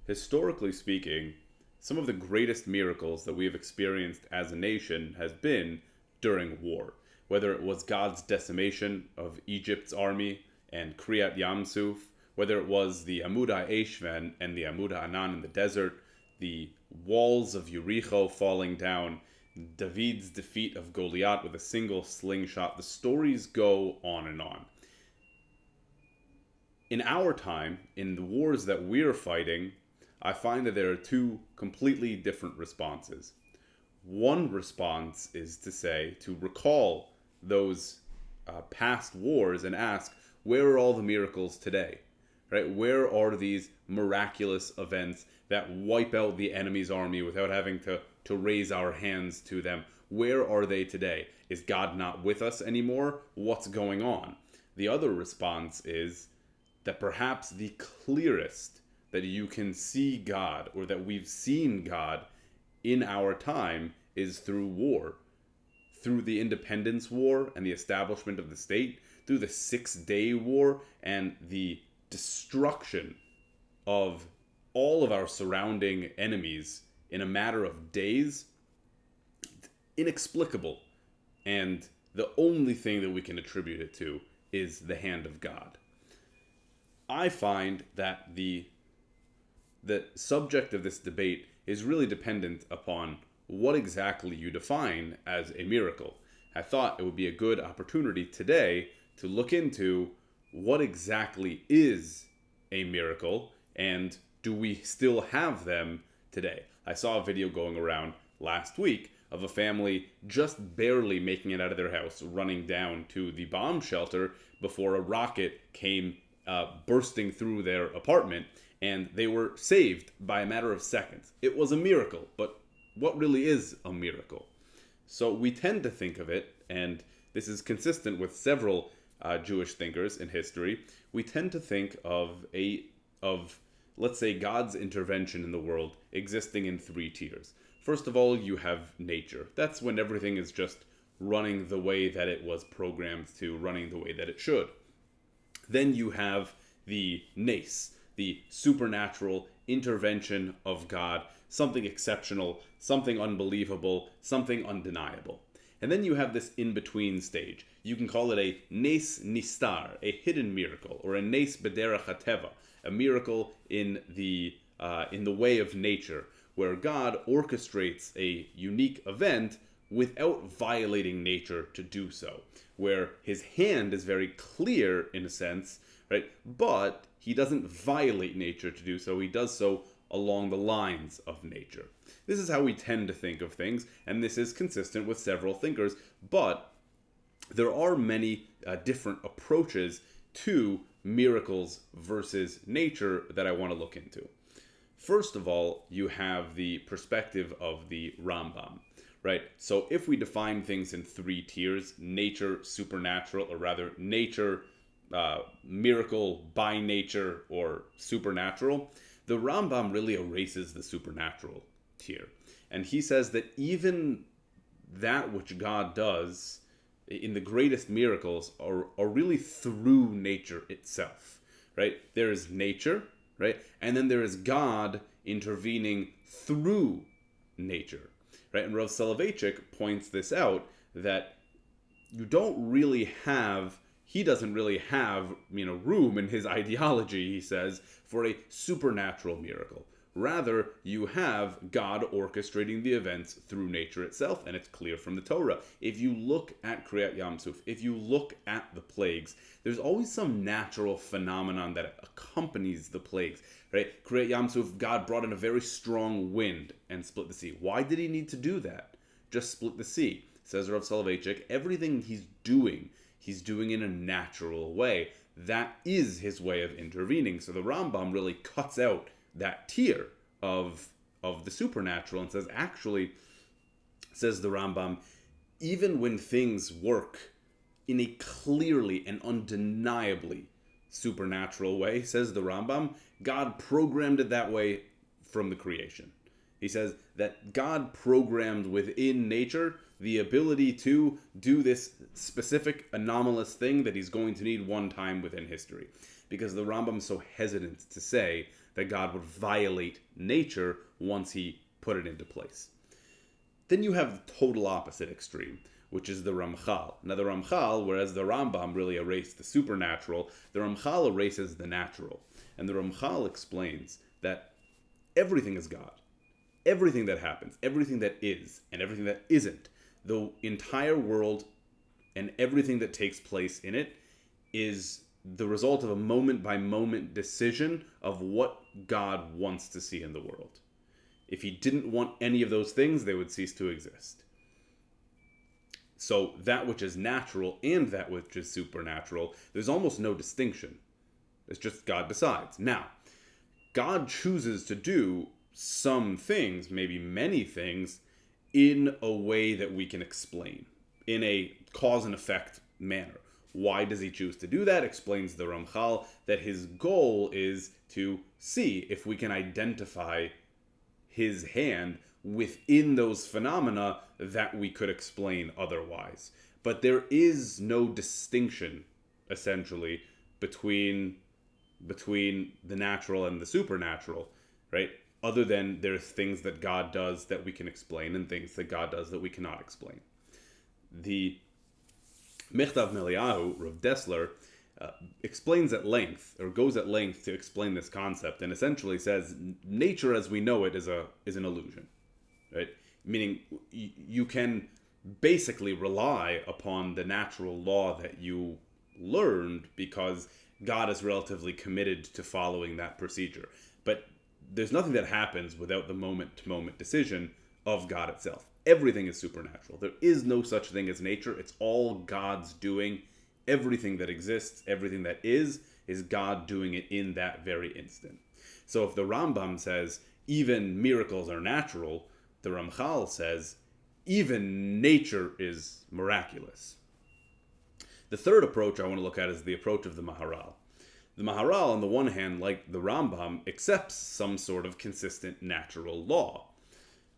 Historically speaking, some of the greatest miracles that we have experienced as a nation has been during war. Whether it was God's decimation of Egypt's army and Kriyat Yamsuf, whether it was the Amuda Eshven and the Amuda Anan in the desert, the walls of Jericho falling down, David's defeat of Goliath with a single slingshot, the stories go on and on. In our time, in the wars that we're fighting, I find that there are two completely different responses. One response is to say, to recall those past wars and ask, where are all the miracles today? Right? Where are these miraculous events that wipe out the enemy's army without having to raise our hands to them? Where are they today? Is God not with us anymore? What's going on? The other response is that perhaps the clearest that you can see God, or that we've seen God in our time, is through war. Through the Independence War and the establishment of the state, through the 6-Day War and the destruction of all of our surrounding enemies in a matter of days. Inexplicable. And the only thing that we can attribute it to is the hand of God. I find that the subject of this debate is really dependent upon what exactly you define as a miracle. I thought it would be a good opportunity today to look into what exactly is a miracle, and do we still have them today? I saw a video going around last week of a family just barely making it out of their house, running down to the bomb shelter before a rocket came bursting through their apartment, and they were saved by a matter of seconds. It was a miracle, but what really is a miracle? So we tend to think of it, and this is consistent with several Jewish thinkers in history. We tend to think of let's say, God's intervention in the world existing in 3 tiers. First of all, you have nature. That's when everything is just running the way that it was programmed to, running the way that it should. Then you have the nes, the supernatural intervention of God, something exceptional, something unbelievable, something undeniable. And then you have this in-between stage. You can call it a nes nistar, a hidden miracle, or a nes bederach hateva, a miracle in the way of nature, where God orchestrates a unique event without violating nature to do so, where his hand is very clear in a sense, right? But he doesn't violate nature to do so. He does so along the lines of nature. This is how we tend to think of things, and this is consistent with several thinkers, but there are many different approaches to miracles versus nature that I want to look into. First of all, you have the perspective of the Rambam, right? So if we define things in 3 tiers, nature, supernatural, or rather nature, miracle by nature, or supernatural, the Rambam really erases the supernatural tier. And he says that even that which God does in the greatest miracles are really through nature itself, right? There is nature, right? And then there is God intervening through nature, right? And Rav Soloveitchik points this out, that he doesn't really have room in his ideology, he says, for a supernatural miracle. Rather, you have God orchestrating the events through nature itself, and it's clear from the Torah. If you look at Kriyat Yamsuf, if you look at the plagues, there's always some natural phenomenon that accompanies the plagues, right? Kriyat Yamsuf, God brought in a very strong wind and split the sea. Why did he need to do that? Just split the sea. Says Rav Soloveitchik, everything he's doing in a natural way. That is his way of intervening. So the Rambam really cuts out that tier of the supernatural and says, actually, says the Rambam, even when things work in a clearly and undeniably supernatural way, says the Rambam, God programmed it that way from the creation. He says that God programmed within nature the ability to do this specific anomalous thing that he's going to need one time within history. Because the Rambam is so hesitant to say that God would violate nature once he put it into place. Then you have the total opposite extreme, which is the Ramchal. Now the Ramchal, whereas the Rambam really erased the supernatural, the Ramchal erases the natural. And the Ramchal explains that everything is God. Everything that happens, everything that is, and everything that isn't, the entire world and everything that takes place in it is the result of a moment-by-moment decision of what God wants to see in the world. If he didn't want any of those things, they would cease to exist. So that which is natural and that which is supernatural, there's almost no distinction. It's just God decides. Now, God chooses to do some things, maybe many things, in a way that we can explain, in a cause and effect manner. Why does he choose to do that? Explains the Ramchal that his goal is to see if we can identify his hand within those phenomena that we could explain otherwise. But there is no distinction, essentially, between the natural and the supernatural, right? Other than there's things that God does that we can explain and things that God does that we cannot explain. The Mechtav Meliahu, Rav Dessler, explains at length, or goes at length to explain this concept, and essentially says nature as we know it is an illusion, right? Meaning you can basically rely upon the natural law that you learned because God is relatively committed to following that procedure. But there's nothing that happens without the moment-to-moment decision of God itself. Everything is supernatural. There is no such thing as nature. It's all God's doing. Everything that exists, everything that is God doing it in that very instant. So if the Rambam says even miracles are natural, the Ramchal says even nature is miraculous. The third approach I want to look at is the approach of the Maharal. The Maharal, on the one hand, like the Rambam, accepts some sort of consistent natural law.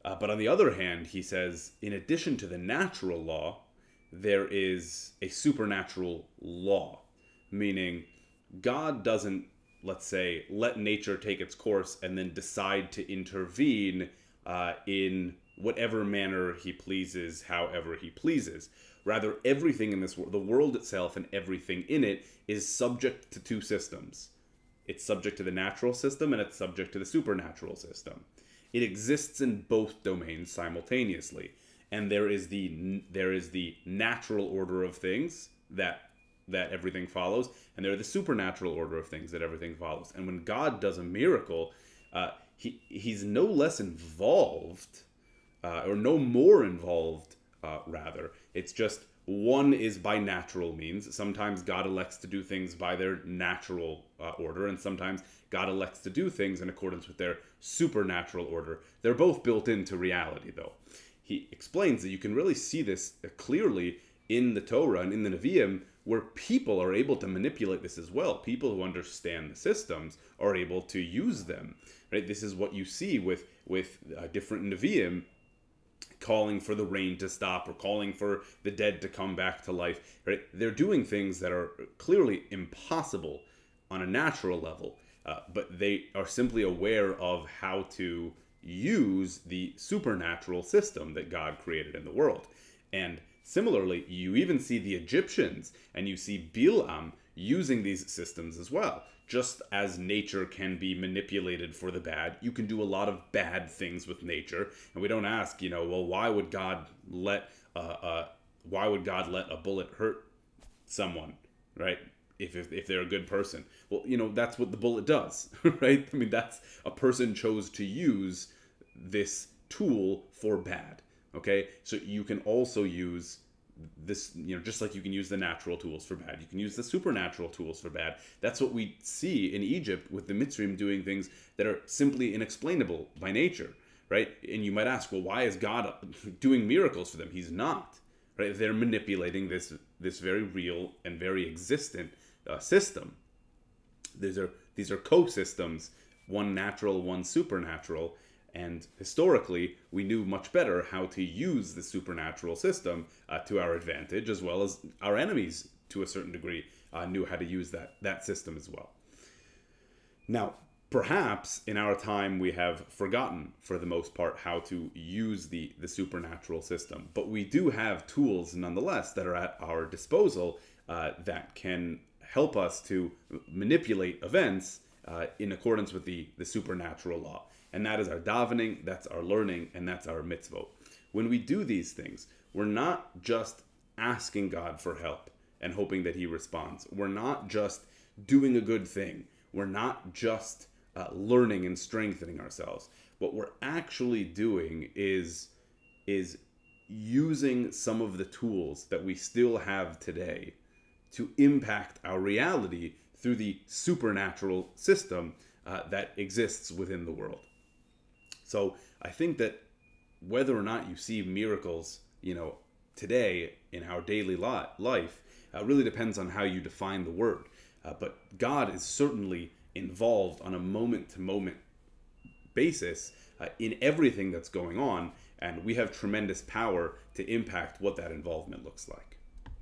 But on the other hand, he says, in addition to the natural law, there is a supernatural law. Meaning, God doesn't, let's say, let nature take its course and then decide to intervene in whatever manner he pleases, however he pleases. Rather, everything in this world, the world itself and everything in it, is subject to two systems. It's subject to the natural system and it's subject to the supernatural system. It exists in both domains simultaneously. And there is the natural order of things that everything follows, and there are the supernatural order of things that everything follows. And when God does a miracle, he's no less involved, or no more involved, rather. It's just one is by natural means. Sometimes God elects to do things by their natural order, and sometimes God elects to do things in accordance with their supernatural order. They're both built into reality, though. He explains that you can really see this clearly in the Torah and in the Nevi'im, where people are able to manipulate this as well. People who understand the systems are able to use them. Right? This is what you see with different Nevi'im calling for the rain to stop or calling for the dead to come back to life. Right? They're doing things that are clearly impossible on a natural level, but they are simply aware of how to use the supernatural system that God created in the world. And similarly, you even see the Egyptians and you see Bilam using these systems as well. Just as nature can be manipulated for the bad, you can do a lot of bad things with nature. And we don't ask, well, why would God let a bullet hurt someone, right? If they're a good person. Well, that's what the bullet does, right? I mean, that's a person chose to use this tool for bad, okay? So you can also use this, just like you can use the natural tools for bad, you can use the supernatural tools for bad. That's what we see in Egypt with the Mitzrayim doing things that are simply inexplainable by nature, right? And you might ask, well, why is God doing miracles for them? He's not, right? They're manipulating this very real and very existent system. These are co-systems, one natural, one supernatural, and historically we knew much better how to use the supernatural system to our advantage, as well as our enemies to a certain degree knew how to use that system as well. Now, Perhaps in our time we have forgotten, for the most part, how to use the supernatural system. But we do have tools, nonetheless, that are at our disposal that can help us to manipulate events in accordance with the supernatural law. And that is our davening, that's our learning, and that's our mitzvot. When we do these things, we're not just asking God for help and hoping that he responds. We're not just doing a good thing. We're not just learning and strengthening ourselves. What we're actually doing is using some of the tools that we still have today to impact our reality through the supernatural system that exists within the world. So I think that whether or not you see miracles, today in our daily life, really depends on how you define the word. But God is certainly involved on a moment-to-moment basis in everything that's going on, and we have tremendous power to impact what that involvement looks like.